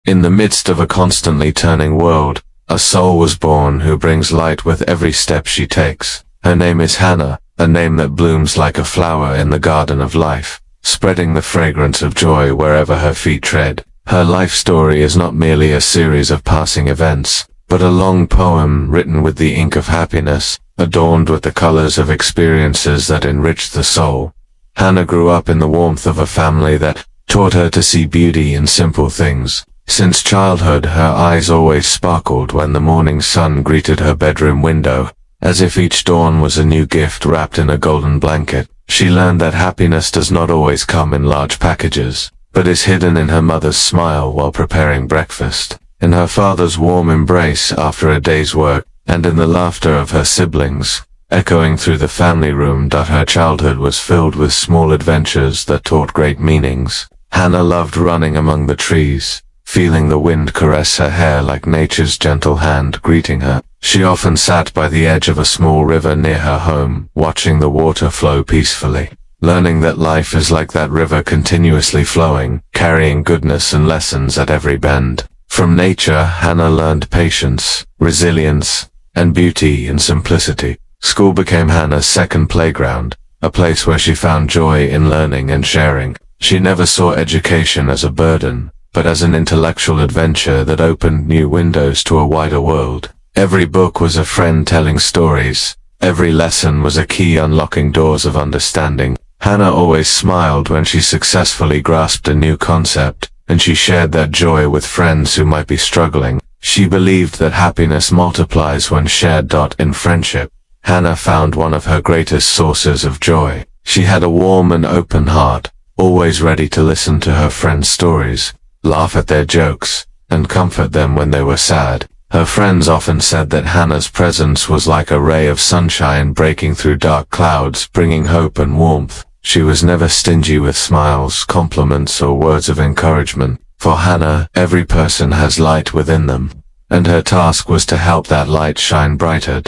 In the midst of a constantly turning world, a soul was born who brings light with every step she takes. Her name is Hannah, a name that blooms like a flower in the garden of life, spreading the fragrance of joy wherever her feet tread. Her life story is not merely a series of passing events, but a long poem written with the ink of happiness, adorned with the colors of experiences that enrich the soul. Hannah grew up in the warmth of a family that taught her to see beauty in simple things. Since childhood, her eyes always sparkled when the morning sun greeted her bedroom window, as if each dawn was a new gift wrapped in a golden blanket. She learned that happiness does not always come in large packages, but is hidden in her mother's smile while preparing breakfast, in her father's warm embrace after a day's work, and in the laughter of her siblings, echoing through the family room. Her childhood was filled with small adventures that taught great meanings. Hannah loved running among the trees, feeling the wind caress her hair like nature's gentle hand greeting her. She often sat by the edge of a small river near her home, watching the water flow peacefully, learning that life is like that river, continuously flowing, carrying goodness and lessons at every bend. From nature, Hannah learned patience, resilience, and beauty in simplicity. School became Hannah's second playground, a place where she found joy in learning and sharing. She never saw education as a burden, but as an intellectual adventure that opened new windows to a wider world. Every book was a friend telling stories. Every lesson was a key unlocking doors of understanding. Hannah always smiled when she successfully grasped a new concept, and she shared that joy with friends who might be struggling. She believed that happiness multiplies when shared. In friendship, Hannah found one of her greatest sources of joy. She had a warm and open heart, always ready to listen to her friends' stories, laugh at their jokes, and comfort them when they were sad. Her friends often said that Hannah's presence was like a ray of sunshine breaking through dark clouds, bringing hope and warmth. She was never stingy with smiles, compliments, or words of encouragement. For Hannah, every person has light within them, and her task was to help that light shine brighter.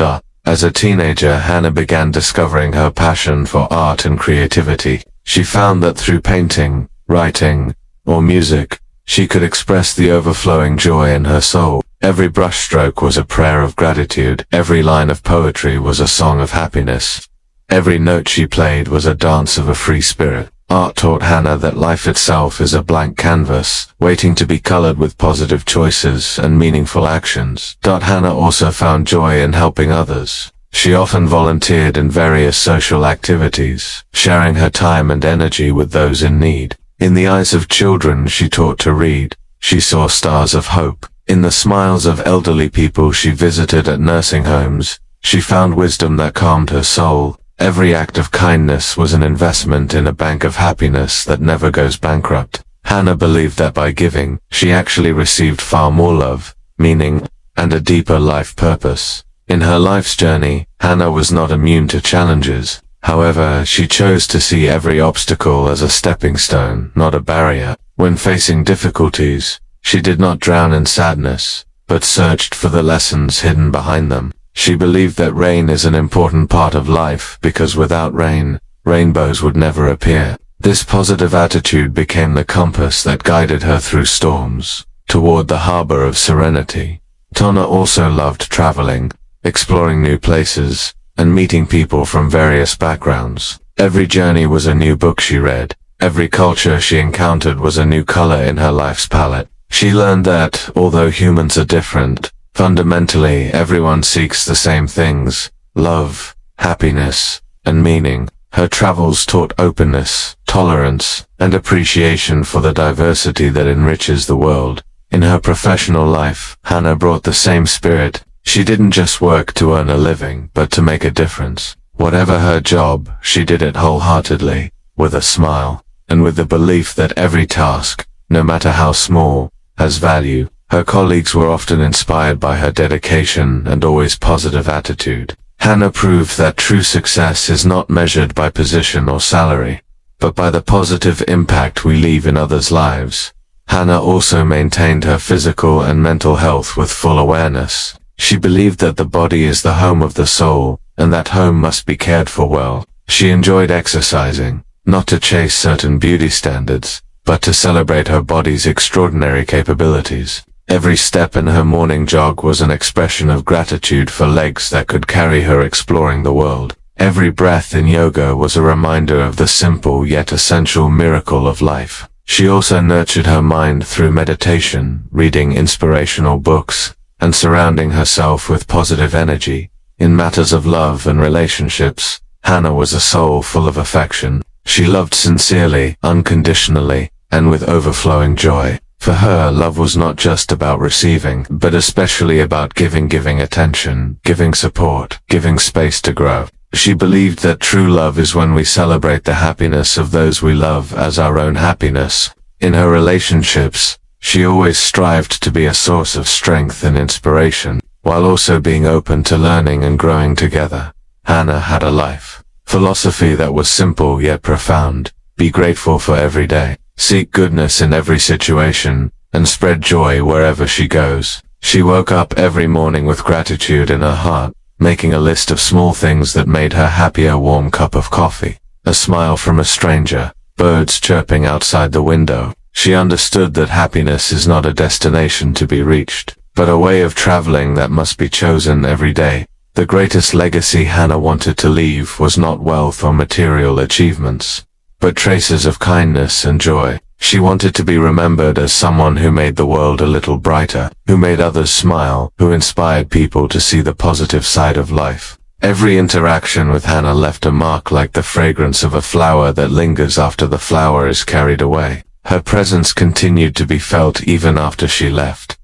As a teenager, Hannah began discovering her passion for art and creativity. She found that through painting, writing, or music, she could express the overflowing joy in her soul. Every brushstroke was a prayer of gratitude. Every line of poetry was a song of happiness. Every note she played was a dance of a free spirit. Art taught Hannah that life itself is a blank canvas, waiting to be colored with positive choices and meaningful actions. Hannah also found joy in helping others. She often volunteered in various social activities, sharing her time and energy with those in need. In the eyes of children she taught to read. She saw stars of hope. In the smiles of elderly people she visited at nursing homes, she found wisdom that calmed her soul. Every act of kindness was an investment in a bank of happiness that never goes bankrupt. Hannah believed that by giving, she actually received far more love, meaning, and a deeper life purpose. In her life's journey, Hannah was not immune to challenges. However, she chose to see every obstacle as a stepping stone, not a barrier. When facing difficulties, she did not drown in sadness, but searched for the lessons hidden behind them. She believed that rain is an important part of life because without rain, rainbows would never appear. This positive attitude became the compass that guided her through storms, toward the harbor of serenity. Hannah also loved traveling, exploring new places, and meeting people from various backgrounds. Every journey was a new book she read. Every culture she encountered was a new color in her life's palette. She learned that, although humans are different, fundamentally everyone seeks the same things: love, happiness, and meaning. Her travels taught openness, tolerance, and appreciation for the diversity that enriches the world. In her professional life, Hannah brought the same spirit. She didn't just work to earn a living, but to make a difference. Whatever her job, she did it wholeheartedly, with a smile, and with the belief that every task, no matter how small, has value. Her colleagues were often inspired by her dedication and always positive attitude. Hannah proved that true success is not measured by position or salary, but by the positive impact we leave in others' lives. Hannah also maintained her physical and mental health with full awareness. She believed that the body is the home of the soul, and that home must be cared for well. She enjoyed exercising, not to chase certain beauty standards, but to celebrate her body's extraordinary capabilities. Every step in her morning jog was an expression of gratitude for legs that could carry her exploring the world. Every breath in yoga was a reminder of the simple yet essential miracle of life. She also nurtured her mind through meditation, reading inspirational books, and surrounding herself with positive energy. In matters of love and relationships, Hannah was a soul full of affection. She loved sincerely, unconditionally, and with overflowing joy. For her, love was not just about receiving, but especially about giving attention, giving support, giving space to grow. She believed that true love is when we celebrate the happiness of those we love as our own happiness. In her relationships, she always strived to be a source of strength and inspiration, while also being open to learning and growing together. Hannah had a life philosophy that was simple yet profound. Be grateful for every day. Seek goodness in every situation, and spread joy wherever she goes. She woke up every morning with gratitude in her heart, making a list of small things that made her happy: a warm cup of coffee, a smile from a stranger, birds chirping outside the window. She understood that happiness is not a destination to be reached, but a way of traveling that must be chosen every day. The greatest legacy Hannah wanted to leave was not wealth or material achievements, but traces of kindness and joy. She wanted to be remembered as someone who made the world a little brighter, who made others smile, who inspired people to see the positive side of life. Every interaction with Hannah left a mark like the fragrance of a flower that lingers after the flower is carried away. Her presence continued to be felt even after she left.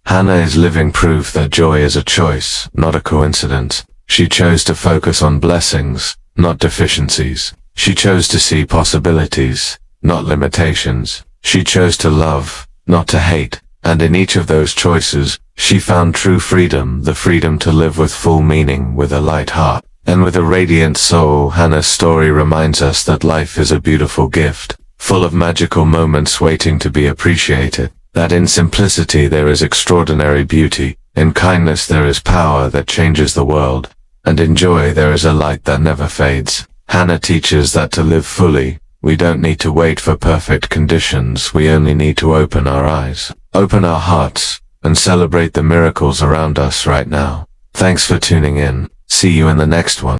Hannah is living proof that joy is a choice, not a coincidence. She chose to focus on blessings, not deficiencies. She chose to see possibilities, not limitations. She chose to love, not to hate, and in each of those choices, she found true freedom, the freedom to live with full meaning, with a light heart, and with a radiant soul. Hannah's story reminds us that life is a beautiful gift, full of magical moments waiting to be appreciated, that in simplicity there is extraordinary beauty, in kindness there is power that changes the world, and in joy there is a light that never fades. Hannah teaches that to live fully, we don't need to wait for perfect conditions, we only need to open our eyes, open our hearts, and celebrate the miracles around us right now. Thanks for tuning in. See you in the next one.